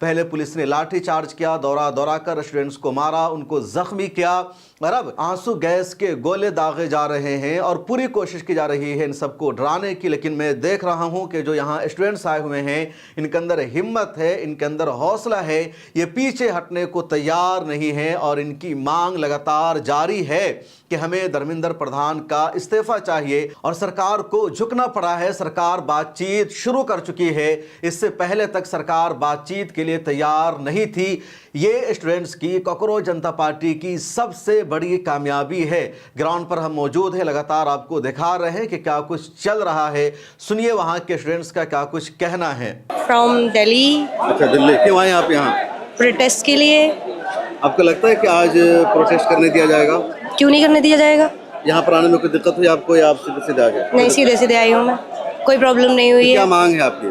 पहले पुलिस ने लाठीचार्ज किया, दौरा दौरा कर स्टूडेंट्स को मारा, उनको जख्मी किया, और अब आंसू गैस के गोले दागे जा रहे हैं और पूरी कोशिश की जा रही है इन सबको डराने की। लेकिन मैं देख रहा हूं कि जो यहाँ स्टूडेंट्स आए हुए हैं, इनके अंदर हिम्मत है, इनके अंदर हौसला है, ये पीछे हटने को तैयार नहीं है और इनकी मांग लगातार जारी है कि हमें धर्मेंद्र प्रधान का इस्तीफा चाहिए और सरकार को झुकना पड़ा है। सरकार बातचीत शुरू कर चुकी है, इससे पहले तक सरकार बातचीत के लिए तैयार नहीं थी। ये स्टूडेंट्स की कॉकरोच जनता पार्टी की सबसे बड़ी कामयाबी है। ग्राउंड पर हम मौजूद हैं, लगातार आपको दिखा रहे हैं कि क्या कुछ चल रहा है। सुनिए वहाँ के स्टूडेंट्स का क्या कुछ कहना है। फ्रॉम दिल्ली। अच्छा, दिल्ली क्यों आए आप यहाँ? प्रोटेस्ट के लिए। आपको लगता है कि आज प्रोटेस्ट करने दिया जाएगा? क्यों नहीं करने दिया जाएगा? यहाँ पर आने में कोई दिक्कत हुई आपको या आप सीधे सीधे आ गए? नहीं, सीधे सीधे आई हूँ मैं, कोई प्रॉब्लम नहीं हुई है। क्या मांग है आपकी?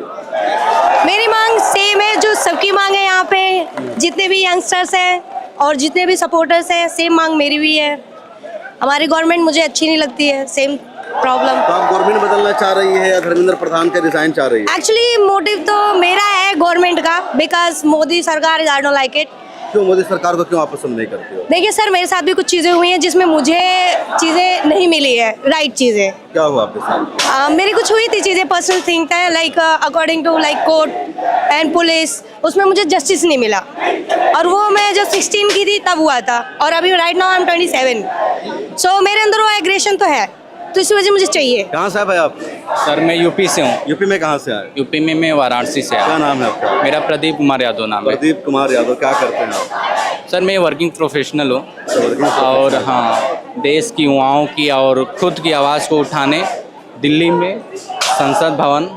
मेरी मांग सेम है जो सबकी मांग है यहाँ पे, जितने भी यंगस्टर्स हैं और जितने भी सपोर्टर्स हैं, सेम मांग मेरी भी है। हमारी गवर्नमेंट मुझे अच्छी नहीं लगती है, सेम प्रॉब्लम। तो आप गवर्नमेंट बदलना चाह रही है या धर्मेंद्र प्रधान का रिजाइन चाह रही है? एक्चुअली मोटिव तो मेरा है गवर्नमेंट का, बिकॉज मोदी सरकार आई डोंट लाइक इट। क्यों मोदी सरकार को क्यों आप पसंद नहीं करते हो? देखिए सर, मेरे साथ भी कुछ चीज़ें हुई हैं जिसमें मुझे चीज़ें नहीं मिली है, राइट चीज़ें। क्या हुआ आपके साथ? मेरी कुछ हुई थी चीज़ें, पर्सनल थिंग था, like according to like court and police, उसमें मुझे जस्टिस नहीं मिला। और वो मैं जब 16 की थी तब हुआ था, और अभी राइट नाउ आई एम 27। सो मेरे अंदर वो एग्रेशन तो है, तो इस वजह मुझे चाहिए। कहाँ से भाई आप? सर मैं यूपी से हूँ। यूपी में कहाँ से आए? यूपी में मैं वाराणसी से आया। क्या नाम है आपका? मेरा प्रदीप कुमार यादव नाम है। प्रदीप कुमार यादव, क्या करते हैं आप? सर मैं वर्किंग प्रोफेशनल हूँ और हाँ, देश की युवाओं की और खुद की आवाज़ को उठाने दिल्ली में संसद भवन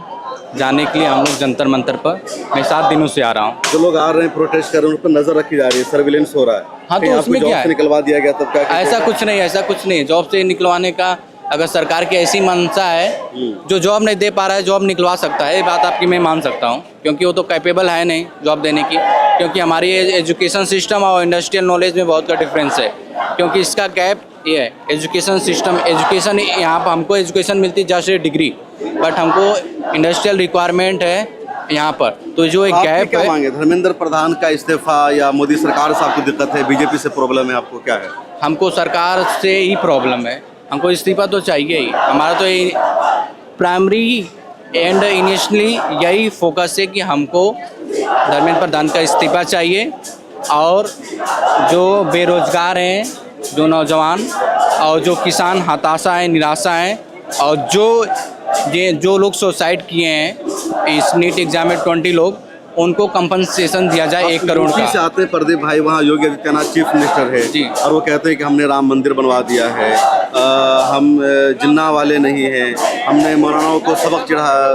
जाने के लिए हम लोग जंतर मंतर पर मैं 7 दिनों से आ रहा हूँ। जो लोग आ रहे हैं प्रोटेस्ट कर रहे हैं उन पर नजर रखी जा रही है, सर्विलेंस हो रहा है। हाँ, तो उसमें क्या है? निकलवा दिया गया तब क्या? ऐसा कुछ नहीं, ऐसा कुछ नहीं। जॉब से निकलवाने का अगर सरकार की ऐसी मंशा है, जो जॉब नहीं दे पा रहा है जॉब निकलवा सकता है, ये बात आपकी मैं मान सकता हूँ, क्योंकि वो तो कैपेबल है नहीं जॉब देने की। क्योंकि हमारी एजुकेशन सिस्टम और इंडस्ट्रियल नॉलेज में बहुत का डिफरेंस है, क्योंकि इसका गैप ये है। एजुकेशन सिस्टम, एजुकेशन यहाँ पर हमको एजुकेशन मिलती है जस्ट डिग्री, बट हमको इंडस्ट्रियल रिक्वायरमेंट है यहाँ पर। तो जो एक गैप है। मांगे धर्मेंद्र प्रधान का इस्तीफा या मोदी सरकार से आपको दिक्कत है, बीजेपी से प्रॉब्लम है, आपको क्या है? हमको सरकार से ही प्रॉब्लम है, हमको इस्तीफा तो चाहिए ही। हमारा तो प्राइमरी एंड इनिशियली यही फोकस है कि हमको धर्मेंद्र प्रधान का इस्तीफा चाहिए, और जो बेरोजगार हैं, जो नौजवान और जो किसान हताशा हैं, निराशा हैं, और जो लोग सुसाइड किए हैं इस नीट एग्जाम में 20 लोग, उनको कंपनसेशन दिया जाए 1 करोड़ का। से आते हैं प्रदीप भाई, वहाँ योगी आदित्यनाथ चीफ मिनिस्टर है जी, और वो कहते हैं कि हमने राम मंदिर बनवा दिया है, हम जिन्ना वाले नहीं हैं, हमने मौलानाओं को सबक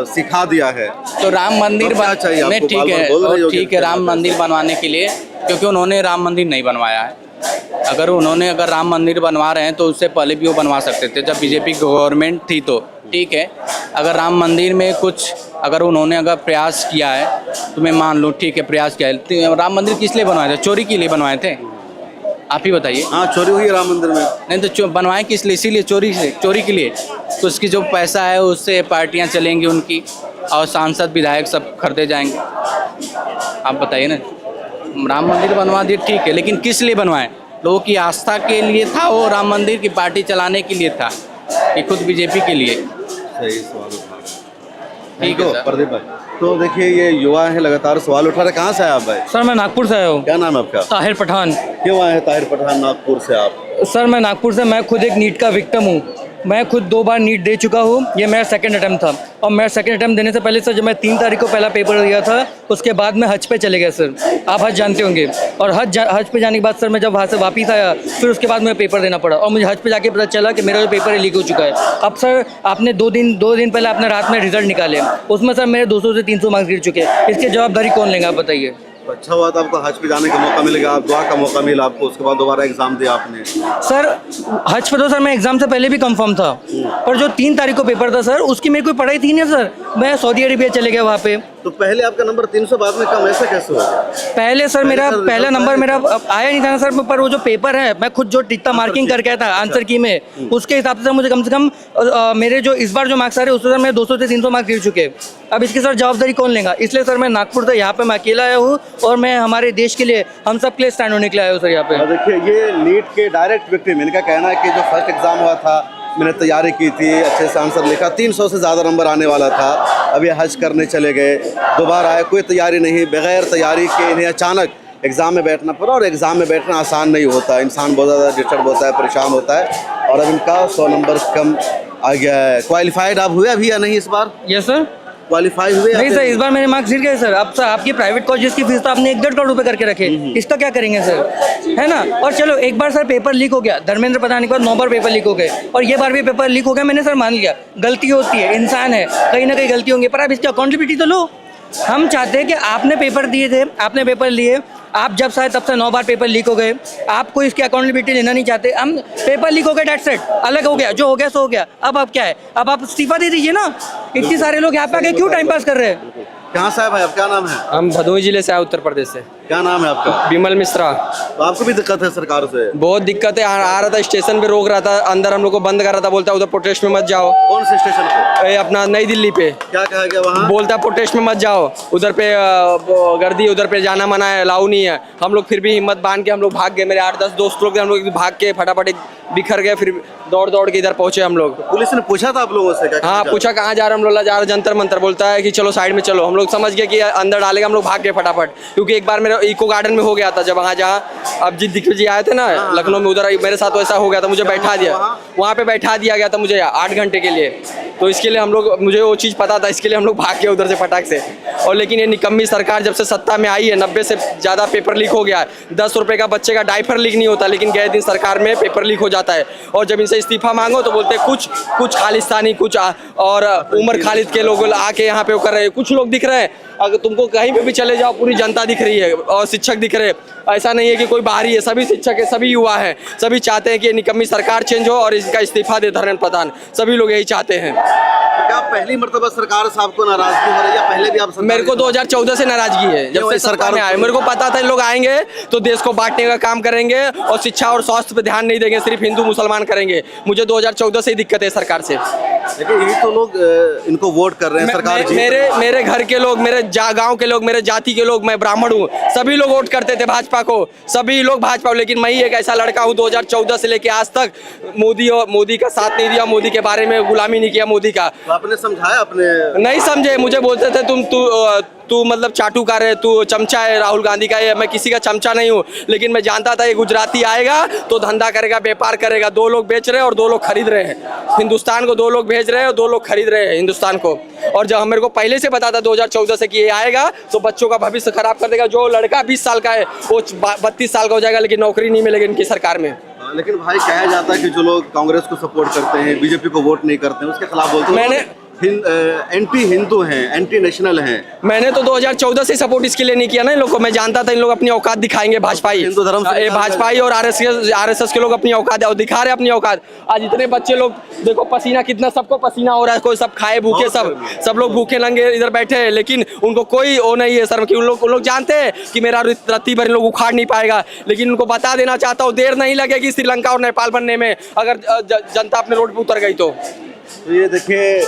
सिखा दिया है। तो राम मंदिर चाहिए आपको? ठीक है, राम मंदिर बनवाने के लिए, क्योंकि उन्होंने राम मंदिर नहीं बनवाया है। अगर राम मंदिर बनवा रहे हैं तो उससे पहले भी वो बनवा सकते थे, जब बीजेपी गवर्नमेंट थी। तो ठीक है, अगर राम मंदिर में कुछ उन्होंने प्रयास किया है तो मैं मान लूँ, ठीक है, प्रयास किया है। राम मंदिर किस लिए बनवाए थे? चोरी के लिए बनवाए थे? आप ही बताइए। हाँ, चोरी हुई है राम मंदिर में। नहीं तो बनवाए किस लिए? इसीलिए चोरी के लिए। तो उसकी जो पैसा है उससे पार्टियां चलेंगी उनकी, और सांसद विधायक सब खरीदे जाएंगे। आप बताइए ना। राम मंदिर बनवा दिए, ठीक है, लेकिन किस लिए बनवाए? लोगों की आस्था के लिए था वो राम मंदिर, की पार्टी चलाने के लिए था कि खुद बीजेपी के लिए? सही सवाल उठा रहे हैं। ठीक है प्रदीप भाई, तो देखिए ये युवा है, लगातार सवाल उठा रहे। कहाँ से आए आप भाई? सर मैं नागपुर से आया हूँ। क्या नाम है आपका? ताहिर पठान। क्यों आए हैं ताहिर पठान नागपुर से आप? सर मैं नागपुर से, मैं खुद एक नीट का विक्टिम हूँ। मैं खुद 2 बार नीट दे चुका हूँ, ये मेरा सेकंड अटेम्प्ट था। और मेरा सेकंड अटेम्प्ट देने से पहले सर, जब मैं 3 तारीख को पहला पेपर दिया था, उसके बाद मैं हज पे चले गया सर। आप हज जानते होंगे। और हज पे जाने के बाद सर मैं जब वहाँ से वापस आया, फिर उसके बाद मुझे पेपर देना पड़ा, और मुझे हज पे जाके पता चला कि मेरा जो पेपर है लीक हो चुका है। अब सर आपने 2 दिन पहले आपने रात में रिजल्ट निकाले, उसमें सर मेरे 200 से 300 मार्क्स गिर चुके हैं। इसकी जवाबदारी कौन लेंगे, आप बताइए? अच्छा हुआ था आपको हज पे जाने का मौका मिलेगा, आप दुआ का मौका मिला आपको, उसके बाद दोबारा एग्जाम दिया आपने। सर हज पे तो सर मैं एग्जाम से पहले भी कंफर्म था, पर जो 3 तारीख को पेपर था सर, उसकी मेरी कोई पढ़ाई थी नहीं सर। मैं सऊदी अरेबिया चले गया वहाँ पे, तो पहले आपका नंबर 300 बाद में कम, ऐसा कैसे हो गया? पहले सर मेरा सर पहला रिजल्ट नंबर आया मेरा आया नहीं था ना सर, पर वो जो पेपर है मैं खुद जो जितना मार्किंग करके आया था आंसर की में, उसके हिसाब से मुझे कम से कम मेरे जो इस बार जो मार्क्स आ रहे हैं उससे सर मैं 200 से 300 मार्क्स गिर चुके। अब इसकी सर जवाबदारी कौन लेगा? इसलिए सर मैं नागपुर से यहाँ पे मैं अकेला आया हूँ और मैं हमारे देश के लिए, हम सब के लिए स्टैंड होने के लिए आया हूँ सर यहाँ पे। देखिए ये नीट के डायरेक्ट विक्टिम, इनका कहना है कि जो फर्स्ट एग्जाम हुआ था मैंने तैयारी की थी, अच्छे से आंसर लिखा, 300 से ज़्यादा नंबर आने वाला था, अब ये हज करने चले गए, दोबारा आए, कोई तैयारी नहीं, बगैर तैयारी के इन्हें अचानक एग्ज़ाम में बैठना पड़ा। और एग्ज़ाम में बैठना आसान नहीं होता, इंसान बहुत ज़्यादा डिस्टर्ब होता है, परेशान होता है। और अब इनका 100 नंबर कम आ गया है। क्वालिफाइड आप हुए अभी या नहीं इस बार? Yes sir. क्वालिफाई हुए? नहीं सर, इस बार मेरे मार्क्स गिर गए सर। अब सर आपकी प्राइवेट कॉलेज की फीस तो आपने 1-1.5 करोड़ रुपए करके रखे, इसका क्या करेंगे सर, है ना? और चलो एक बार सर पेपर लीक हो गया, धर्मेंद्र प्रधान के बाद 9 बार पेपर लीक हो गए, और ये बार भी पेपर लीक हो गया, मैंने सर मान लिया गलती होती है, इंसान है, कहीं ना कहीं गलती होंगी, पर आप इसकी अकाउंटेबिलिटी तो लो। हम चाहते हैं कि आपने पेपर दिए थे, आपने पेपर लिए, आप जब चाहे तब से 9 बार पेपर लीक हो गए, आपको इसकी अकाउंटेबिलिटी लेना नहीं चाहते। हम पेपर लीक हो गए, डेट सेट, अलग हो गया, जो हो गया सो हो गया। अब क्या है, अब आप इस्तीफा दे दीजिए ना। इतने सारे लोग यहाँ पे आके क्यों टाइम पास कर रहे हैं? कहाँ से है भाई, आप क्या नाम है? हम भदोही जिले से आए, उत्तर प्रदेश से। क्या नाम है आपका? विमल मिश्रा। तो आपको भी दिक्कत है सरकार से? बहुत दिक्कत है, आ रहा था स्टेशन पे रोक रहा था, अंदर हम लोग को बंद कर रहा था, बोलता उधर प्रोटेस्ट में मत जाओ। कौन से स्टेशन पे? अपना नई दिल्ली पे। क्या कहा गया वहाँ? बोलता प्रोटेस्ट में मत जाओ, उधर पे गर्दी, उधर पे जाना मना है, अलाउ नहीं है। हम लोग फिर भी हिम्मत बांध के हम लोग भाग गए, मेरे 8-10 दोस्त लोग थे, हम लोग भाग के फटाफट बिखर गए, फिर दौड़ के इधर पहुंचे हम लोग। पुलिस ने पूछा था आप लोगों से क्या? हाँ पूछा कहाँ जा रहे हम लोग, जा रहे जंतर मंतर, बोलता है कि चलो साइड में चलो। हम लोग समझ गए कि अंदर डालेगा, हम लोग भाग गए फटाफट, क्योंकि एक बार मेरा इको गार्डन में हो गया था, जब वहाँ जहाँ अब दिग्विजय जी आए थे ना लखनऊ में, उधर मेरे साथ वैसा हो गया था, मुझे बैठा दिया, वहाँ पे बैठा दिया गया था मुझे 8 घंटे के लिए। तो इसके लिए हम लोग, मुझे वो चीज़ पता था, इसके लिए हम लोग भाग गए उधर से फटाक से। और लेकिन ये निकम्मी सरकार जब से सत्ता में आई है, 90 से ज़्यादा पेपर लीक हो गया है। 10 रुपये का बच्चे का डायपर लीक नहीं होता, लेकिन गए दिन सरकार में पेपर लीक हो जाता है। और जब इनसे इस्तीफा मांगो तो बोलते हैं कुछ खालिस्तानी, कुछ और उमर खालिद के लोग आके यहाँ पे कर रहे हैं, कुछ लोग दिख रहे हैं। अगर तुमको कहीं पे भी चले जाओ, पूरी जनता दिख रही है और शिक्षक दिख रहे हैं। ऐसा नहीं है कि कोई बाहरी है, सभी शिक्षक है, सभी युवा हैं, सभी चाहते हैं कि निकम्मी सरकार चेंज हो और इसका इस्तीफा दे धर्मेंद्र प्रधान, सभी लोग यही चाहते हैं। क्या पहली मर्तबा सरकार से आपको नाराजगी हो रही है या पहले भी आप? मेरे को 2014 से नाराजगी है, जब से सरकार में आए। मेरे को पता था लोग आएंगे तो देश को बांटने का काम करेंगे और शिक्षा और स्वास्थ्य पे ध्यान नहीं देंगे, सिर्फ हिंदू मुसलमान करेंगे। मुझे 2014 से ही दिक्कत है सरकार से। लेकिन यही तो लोग इनको वोट कर रहे हैं, सरकार मेरे घर के लोग, मेरे गांव के लोग, मेरे जाति के लोग, मैं ब्राह्मण हूँ, सभी लोग वोट करते थे भाजपा को, सभी लोग भाजपा। लेकिन मैं ही एक ऐसा लड़का हूँ 2014 से लेके आज तक मोदी का साथ नहीं दिया, मोदी के बारे में गुलामी नहीं किया मोदी का। तो आपने समझाया? अपने नहीं समझे, मुझे बोलते थे तू मतलब चाटुकार है, तू चमचा है राहुल गांधी का। मैं किसी का चमचा नहीं हूँ, लेकिन मैं जानता था ये गुजराती आएगा तो धंधा करेगा, व्यापार करेगा। 2 लोग बेच रहे हैं और 2 लोग खरीद रहे हैं हिंदुस्तान को, 2 लोग भेज रहे हैं और 2 लोग खरीद रहे हैं हिंदुस्तान को। और जब मेरे को पहले से पता था 2014 से कि ये आएगा तो बच्चों का भविष्य खराब कर देगा। जो लड़का 20 साल का है वो 32 साल का हो जाएगा, लेकिन नौकरी नहीं मिलेगी इनकी सरकार में। लेकिन भाई कहा जाता है कि जो लोग कांग्रेस को सपोर्ट करते हैं, बीजेपी को वोट नहीं करते हैं, उसके खिलाफ बोलते हैं। मैंने एंटी हिंदू हैं, एंटी नेशनल हैं। मैंने तो 2014 से सपोर्ट इसके लिए नहीं किया ना इन लोग को। मैं जानता था इन लोग अपनी औकात दिखाएंगे, भाजपाई, हिंदू धर्म से भाजपाई और आरएसएस के लोग अपनी औकात और दिखा रहे अपनी औकात। आज इतने बच्चे लोग देखो, पसीना कितना, सबको पसीना हो रहा है, कोई सब खाए भूखे, सब लोग भूखे नंगे इधर बैठे हैं, लेकिन उनको कोई वो नहीं है सर कि उन लोग जानते हैं कि मेरा रत्ती भर इन लोग उखाड़ नहीं पाएगा। लेकिन उनको बता देना चाहता हूँ, देर नहीं लगेगी श्रीलंका और नेपाल बनने में, अगर जनता अपने रोड पर उतर गई तो। ये देखिए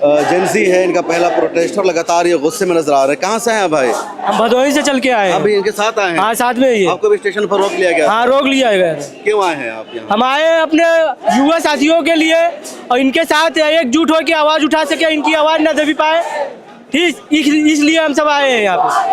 जेंसी है, इनका पहला प्रोटेस्ट और लगातार ये गुस्से में नजर आ रहे हैं। कहाँ से हैं भाई? हम भदोही से चल के आए हैं। अभी इनके साथ आए हैं? हाँ साथ में ही है। आपको भी स्टेशन पर रोक लिया गया? हाँ रोक लिया गया। क्यों आए हैं आप यहाँ? हम आए हैं अपने युवा साथियों के लिए और इनके साथ एकजुट होकर आवाज उठा सके, इनकी आवाज न दबी पाए, ठीक इसलिए हम सब आए हैं यहाँ पे।